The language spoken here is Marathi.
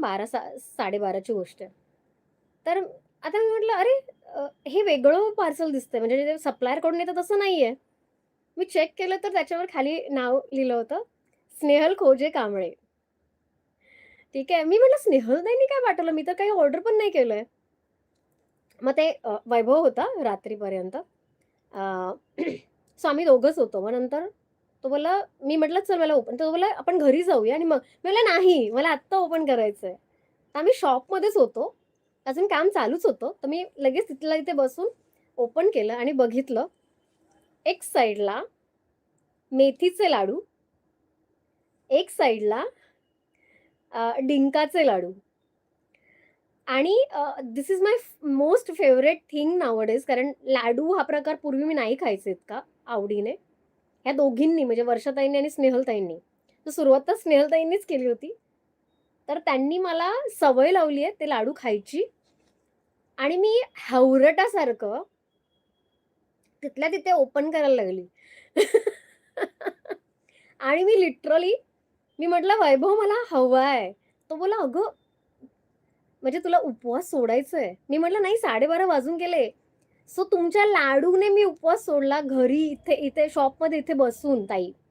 12 12:30ची गोष्ट आहे. तर आता मी म्हटलं, "अरे, हे वेगळं पार्सल दिसतंय म्हणजे ते सप्लायरकडून येतं तसं नाहीये." मी चेक केलं तर त्याच्यावर खाली नाव लिहिलं होतं, स्नेहल खोजे कांबळे. ठीक आहे. मी म्हटलं, "स्नेहलताईंनी काय पाठवलं? मी तर काही ऑर्डर पण नाही केलंय." मग ते वैभव होता रात्रीपर्यंत. अ, सो आम्ही दोघंच होतो. मग नंतर तो बोलला मी म्हटलं, "चल मला ओपन." तर तो बोलला, "आपण घरी जाऊया आणि मग." मी म्हटलं, "नाही, मला आत्ता ओपन करायचंय." तर आम्ही शॉपमध्येच होतो. अजून काम चालूच होतं. तर मी लगेच तिथल्या तिथे बसून ओपन केलं आणि बघितलं. एक साइडला मेथीचे लाडू, एक साइडला डिंकाचे लाडू आणि this is my most favourite thing nowadays कारण लाडू हा प्रकार पूर्वी मी नाही खायचे इतका आवडीने. ह्या दोघींनी म्हणजे वर्षाताईंनी आणि स्नेहलताईंनी. तर सुरुवात तर स्नेहलताईंनीच केली होती. तर त्यांनी मला सवय लावली आहे ते लाडू खायची आणि मी हावरटासारखं तिथल्या तिथे ओपन करायला लागली. आणि मी लिटरली मी म्हटलं, "वैभव मला हवाय." तो बोलला, "अगं, म्हणजे तुला उपवास सोडायचा आहे?" मी म्हटलं, "नाही 12:30 वाजून गेले." सो तुमच्या लाडूने मी उपवास सोडला घरी इथे इथे शॉपमध्ये इथे बसून ताई.